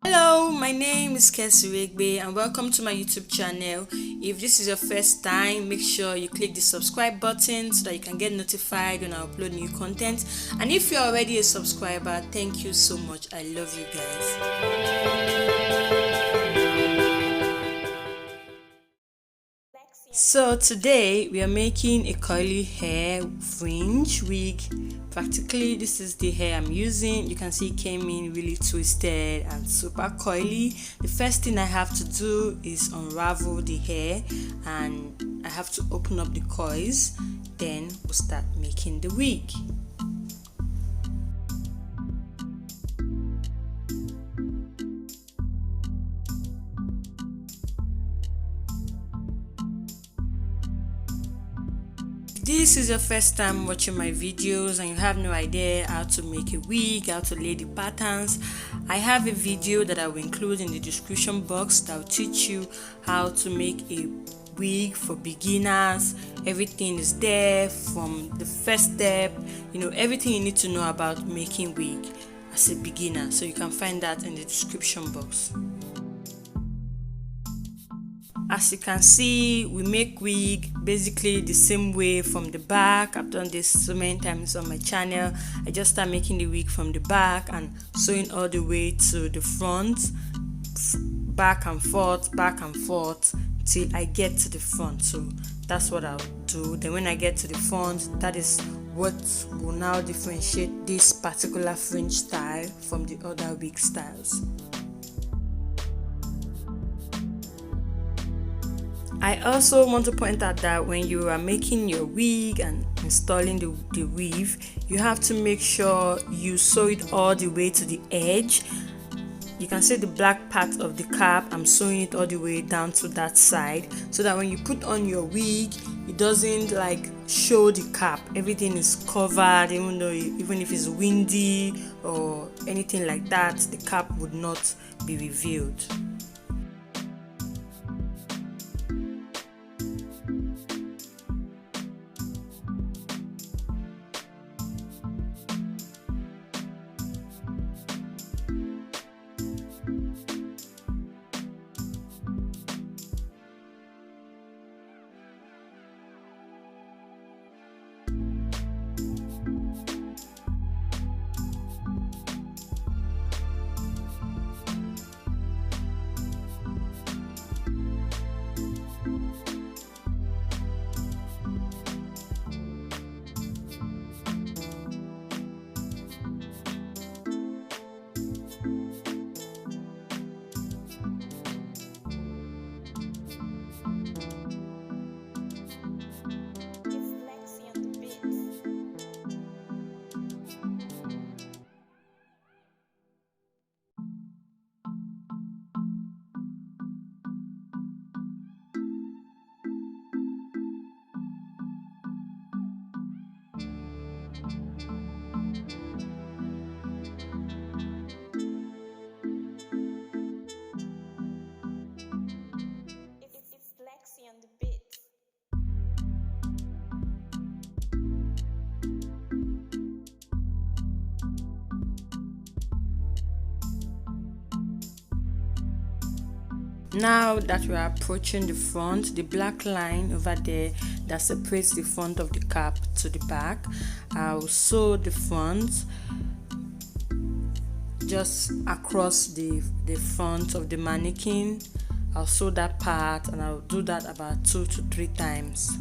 Hello, my name is Fringe Wig and welcome to my YouTube channel. If this is your first time, make sure you click the subscribe button so that you can get notified when I upload new content. And if you're already a subscriber, thank you so much. I love you guys. So today we are making a curly hair fringe wig. Practically this is the hair I'm using. You can see it came in really twisted and super coily. The first thing I have to do is unravel the hair and I have to open up the coils. Then we'll start making the wig. This is your first time watching my videos and you have no idea how to make a wig, how to lay the patterns. I have a video that I will include in the description box that will teach you how to make a wig for beginners. Everything is there from the first step, everything you need to know about making wig as a beginner. So you can find that in the description box. As you can see, we make wig basically the same way from the back. I've done this so many times on my channel. I just start making the wig from the back and sewing all the way to the front, back and forth till I get to the front. So that's what I'll do. Then when I get to the front, that is what will now differentiate this particular fringe style from the other wig styles. I also want to point out that when you are making your wig and installing the weave, you have to make sure you sew it all the way to the edge. You can see the black part of the cap. I'm sewing it all the way down to that side so that when you put on your wig, it doesn't show the cap. Everything is covered, even if it's windy or anything like that, the cap would not be revealed. Now that we are approaching the front, the black line over there that separates the front of the cap to the back, I'll sew the front just across the front of the mannequin. I'll sew that part and I'll do that about 2 to 3 times.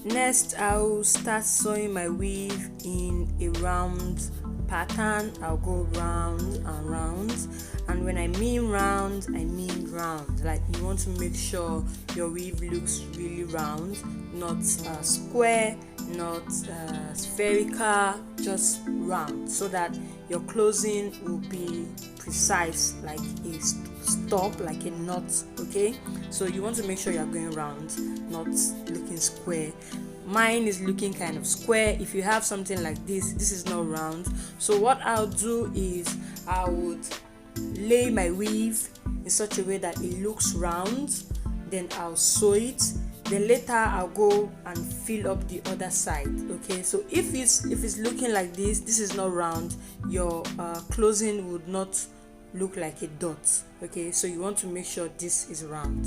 Next, I'll start sewing my weave in a round pattern. I'll go round and round, and when I mean round, I mean round. Like, you want to make sure your weave looks really round, not square, not spherical, just round, so that your closing will be precise, like a stop, like a knot. Okay, so you want to make sure you're going round, not looking square. Mine is looking kind of square. If you have something like this is not round. So what I'll do is I would lay my weave in such a way that it looks round, then I'll sew it, then later I'll go and fill up the other side. Okay, so if it's looking like this is not round, your closing would not look like a dot. Okay, so you want to make sure this is round.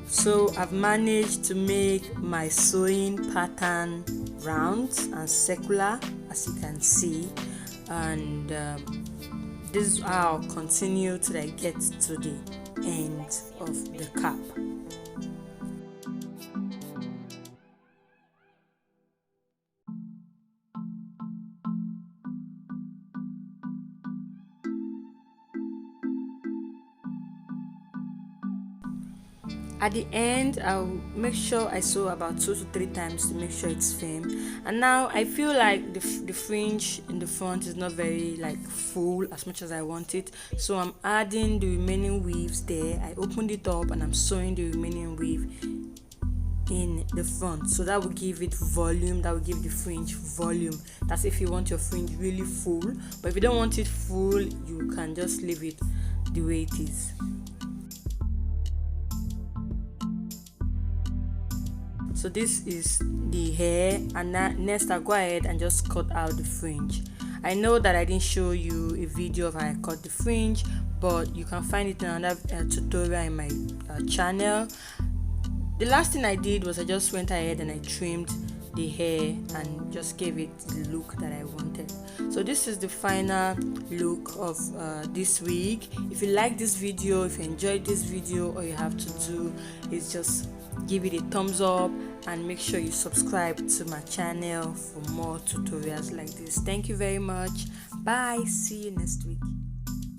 So I've managed to make my sewing pattern round and circular, as you can see, and this is how I'll continue till I get to the end of the cap. At the end, I'll make sure I sew about 2 to 3 times to make sure it's firm. And now I feel like the fringe in the front is not very like full as much as I want it, so I'm adding the remaining weaves there. I opened it up and I'm sewing the remaining weave in the front, so that will give it volume, that will give the fringe volume. That's if you want your fringe really full, but if you don't want it full, you can just leave it the way it is. So this is the hair, and next I'll go ahead and just cut out the fringe. I know that I didn't show you a video of how I cut the fringe, but you can find it in another tutorial in my channel. The last thing I did was I just went ahead and I trimmed the hair and just gave it the look that I wanted. So this is the final look of this wig. If you like this video, if you enjoyed this video, all you have to do is just give it a thumbs up and make sure you subscribe to my channel for more tutorials like this. Thank you very much. Bye. See you next week.